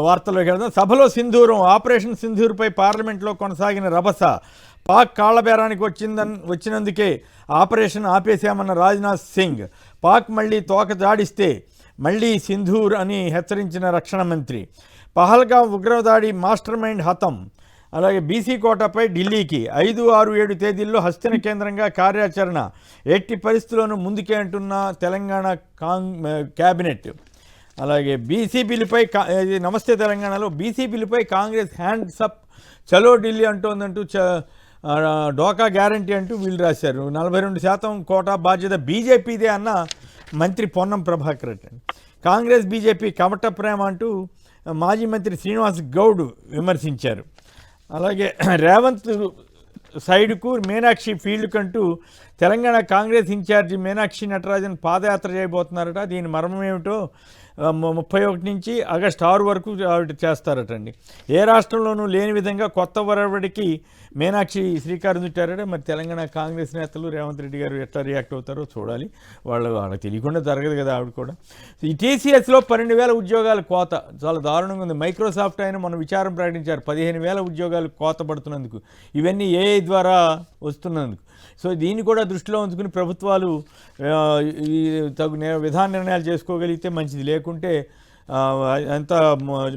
వార్తల్లోకి వెళ్దాం. సభలో సింధూరం, ఆపరేషన్ సింధూర్పై పార్లమెంట్లో కొనసాగిన రభస. పాక్ కాళ్లబేరానికి వచ్చినందుకే ఆపరేషన్ ఆపేశామన్న రాజ్నాథ్ సింగ్. పాక్ మళ్లీ తోక జాడిస్తే మళ్లీ సింధూర్ అని హెచ్చరించిన రక్షణ మంత్రి. పహల్గాం ఉగ్రదాడి మాస్టర్ మైండ్ హతం. అలాగే బీసీ కోటాపై ఢిల్లీకి 5, 6, 7 తేదీల్లో హస్తిన కేంద్రంగా కార్యాచరణ. ఎట్టి పరిస్థితుల్లోనూ ముందుకే అంటున్న తెలంగాణ క్యాబినెట్. అలాగే బీసీ బిల్లుపై నమస్తే తెలంగాణలో బీసీ బిల్లుపై కాంగ్రెస్ హ్యాండ్స్ అప్, చలో ఢిల్లీ అంటోందంటూ డోకా గ్యారంటీ అంటూ వీళ్ళు రాశారు. 42% కోటా బాధ్యత బీజేపీదే అన్న మంత్రి పొన్నం ప్రభాకర్ రెడ్డి. కాంగ్రెస్ బీజేపీ కమట ప్రేమ అంటూ మాజీ మంత్రి శ్రీనివాస్ గౌడ్ విమర్శించారు. అలాగే రేవంత్ సైడ్కు మీనాక్షి ఫీల్డ్ కంటూ తెలంగాణ కాంగ్రెస్ ఇన్ఛార్జి మీనాక్షి నటరాజన్ పాదయాత్ర చేయబోతున్నారట. దీని మర్మం ఏమిటో 31 నుంచి ఆగస్టు 6 వరకు చేస్తారటండి. ఏ రాష్ట్రంలోనూ లేని విధంగా కొత్త వరవడికి మీనాక్షి శ్రీకారం చుట్టారట. మరి తెలంగాణ కాంగ్రెస్ నేతలు రేవంత్ రెడ్డి గారు ఎట్లా రియాక్ట్ అవుతారో చూడాలి. వాళ్ళకి తెలియకుండా జరగదు కదా ఆవిడ కూడా. ఈ టీసీఎస్లో 12,000 ఉద్యోగాల కోత చాలా దారుణంగా ఉంది. మైక్రోసాఫ్ట్ ఆయన మన విచారం ప్రకటించారు 15,000 ఉద్యోగాలు కోత పడుతున్నందుకు. ఇవన్నీ ఏఐ ద్వారా వస్తున్నందుకు. సో దీన్ని కూడా దృష్టిలో ఉంచుకుని ప్రభుత్వాలు ఈ తగు విధాన నిర్ణయాలు చేసుకోగలిగితే మంచిది. లేకుంటే అంత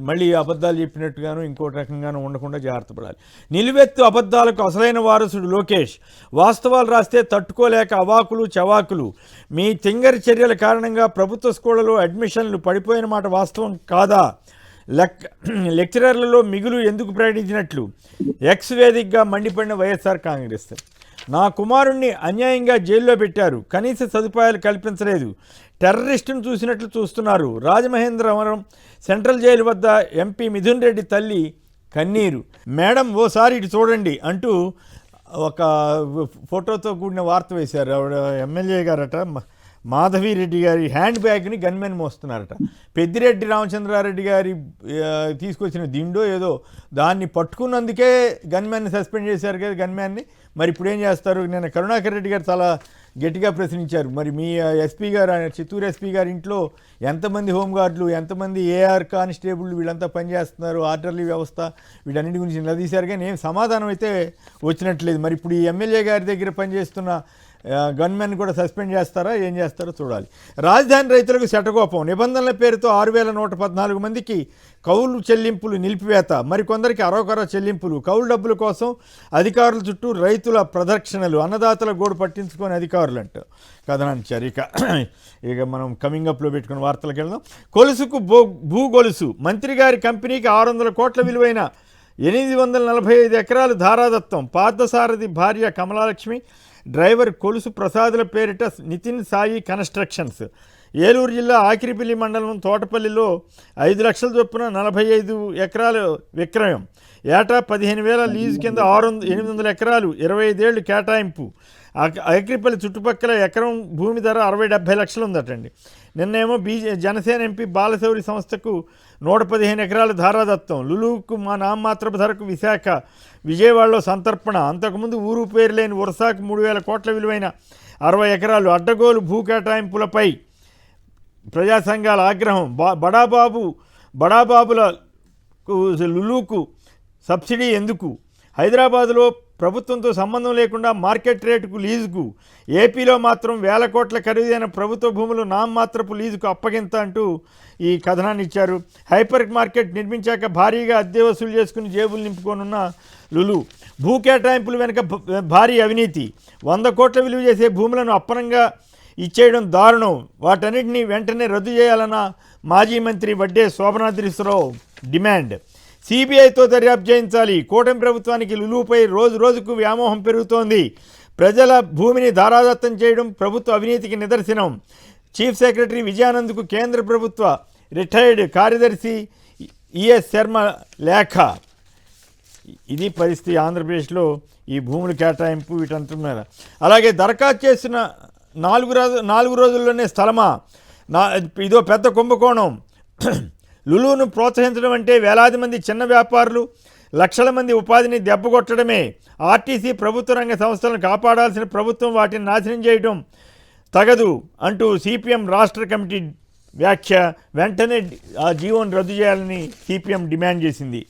మళ్ళీ అబద్ధాలు చెప్పినట్టుగాను ఇంకోటి రకంగానూ ఉండకుండా జాగ్రత్త పడాలి. నిలువెత్తు అబద్ధాలకు అసలైన వారసుడు లోకేష్. వాస్తవాలు రాస్తే తట్టుకోలేక అవాకులు చవాకులు. మీ తింగరి చర్యల కారణంగా ప్రభుత్వ స్కూళ్లలో అడ్మిషన్లు పడిపోయిన మాట వాస్తవం కాదా? లెక్చరర్లలో మిగులు ఎందుకు ప్రకటించినట్లు ఎక్స్ వేదికగా మండిపడిన వైఎస్ఆర్ కాంగ్రెస్. నా కుమారుణ్ణి అన్యాయంగా జైల్లో పెట్టారు, కనీస సదుపాయాలు కల్పించలేదు, టెర్రరిస్టును చూసినట్లు చూస్తున్నారు. రాజమహేంద్రవరం సెంట్రల్ జైలు వద్ద ఎంపీ మిథున్ రెడ్డి తల్లి కన్నీరు. మేడం ఓసారి ఇటు చూడండి అంటూ ఒక ఫోటోతో కూడిన వార్త వేశారు. ఆవిడ ఎమ్మెల్యే గారట, మాధవిరెడ్డి గారి హ్యాండ్ బ్యాగ్ని గన్మెన్ మోస్తున్నారట. పెద్దిరెడ్డి రామచంద్రారెడ్డి గారి తీసుకొచ్చిన దిండో ఏదో దాన్ని పట్టుకున్నందుకే గన్మెన్ని సస్పెండ్ చేశారు కదా గన్మెన్ని. మరి ఇప్పుడు ఏం చేస్తారు? నేను కరుణాకర్ రెడ్డి గారు చాలా గట్టిగా ప్రశ్నించారు. మరి మీ ఎస్పీ గారు, చిత్తూరు ఎస్పీ గారి ఇంట్లో ఎంతమంది హోంగార్డులు, ఎంతమంది ఏఆర్ కానిస్టేబుల్ వీళ్ళంతా పనిచేస్తున్నారు, ఆర్డర్లీ వ్యవస్థ, వీటన్నిటి గురించి నిలదీశారు. కానీ ఏం సమాధానం అయితే వచ్చినట్లేదు. మరి ఇప్పుడు ఈ ఎమ్మెల్యే గారి దగ్గర పనిచేస్తున్న గన్మెన్ కూడా సస్పెండ్ చేస్తారా, ఏం చేస్తారో చూడాలి. రాజధాని రైతులకు శటకోపం. నిబంధనల పేరుతో 6,114 మందికి కౌలు చెల్లింపులు నిలిపివేత. మరికొందరికి అరవకర చెల్లింపులు. కౌలు డబ్బుల కోసం అధికారుల చుట్టూ రైతుల ప్రదక్షిణలు. అన్నదాతల గోడు పట్టించుకొని అధికారులు అంట కథనాంచారు. ఇక మనం కమింగ్ అప్లో పెట్టుకున్న వార్తలకు వెళ్దాం. కొలుసుకు భూ గొలుసు. మంత్రి గారి కంపెనీకి 600 కోట్ల విలువైన 845 ఎకరాలు ధారాదత్తం. పార్థసారథి భార్య కమలాలక్ష్మి, డ్రైవర్ కొలుసు ప్రసాదుల పేరిట నితిన్ సాయి కన్స్ట్రక్షన్స్. ఏలూరు జిల్లా ఆకిరిపల్లి మండలం తోటపల్లిలో 5 లక్షల చొప్పున 45 ఎకరాలు విక్రయం. ఏటా 15,000 లీజు కింద 800 ఎకరాలు 25 ఏళ్లు కేటాయింపు. ఆకిరిపల్లి చుట్టుపక్కల ఎకరం భూమి ధర 60-70 లక్షలు ఉందటండి. నిన్నేమో జనసేన ఎంపీ బాలశౌరి సంస్థకు 115 ఎకరాల ధారాదత్తం. లులుకు మా నామమాత్రపు ధరకు విశాఖ, విజయవాడలో సంతర్పణ. అంతకుముందు ఊరు పేరు లేని ఉరసాకు 3,000 కోట్ల విలువైన 60 ఎకరాలు. అడ్డగోలు భూ కేటాయింపులపై ప్రజా సంఘాల ఆగ్రహం. బడాబాబుల లులుకు సబ్సిడీ ఎందుకు? హైదరాబాదులో ప్రభుత్వంతో సంబంధం లేకుండా మార్కెట్ రేటుకు లీజుకు. ఏపీలో మాత్రం 1,000 కోట్ల ఖరీదైన ప్రభుత్వ భూములు నామమాత్రపు లీజుకు అప్పగింత అంటూ ఈ కథనాన్ని ఇచ్చారు. హైపర్ మార్కెట్ నిర్మించాక భారీగా అద్దె వసూలు చేసుకుని జేబులు నింపుకోనున్న లులు. భూ కేటాయింపులు వెనుక భారీ అవినీతి. 100 కోట్ల విలువ చేసే భూములను అప్పనంగా ఇచ్చేయడం దారుణం. వాటన్నిటినీ వెంటనే రద్దు చేయాలన్న మాజీ మంత్రి వడ్డే శోభనాద్రీశ్వరరావు డిమాండ్. సిబిఐతో దర్యాప్తు చేయించాలి. కూటమి ప్రభుత్వానికి లులుపై రోజు రోజుకు వ్యామోహం పెరుగుతోంది. ప్రజల భూమిని ధారాదత్తం చేయడం ప్రభుత్వ అవినీతికి నిదర్శనం. చీఫ్ సెక్రటరీ విజయానంద్కు కేంద్ర ప్రభుత్వ రిటైర్డ్ కార్యదర్శి ఈఎస్ శర్మ లేఖ. ఇది పరిస్థితి ఆంధ్రప్రదేశ్లో ఈ భూముల కేటాయింపు వీటంటున్నారు. అలాగే దరఖాస్తు చేసిన 4 రోజుల్లోనే స్థలమా? ఇదో పెద్ద కుంభకోణం. లులును ప్రోత్సహించడం అంటే వేలాది మంది చిన్న వ్యాపారులు, లక్షల మంది ఉపాధిని దెబ్బకొట్టడమే. ఆర్టీసీ ప్రభుత్వ రంగ సంస్థలను కాపాడాల్సిన ప్రభుత్వం వాటిని నాశనం చేయడం తగదు అంటూ సిపిఎం రాష్ట్ర కమిటీ వ్యాఖ్య. వెంటనే ఆ జీవోను రద్దు చేయాలని సిపిఎం డిమాండ్ చేసింది.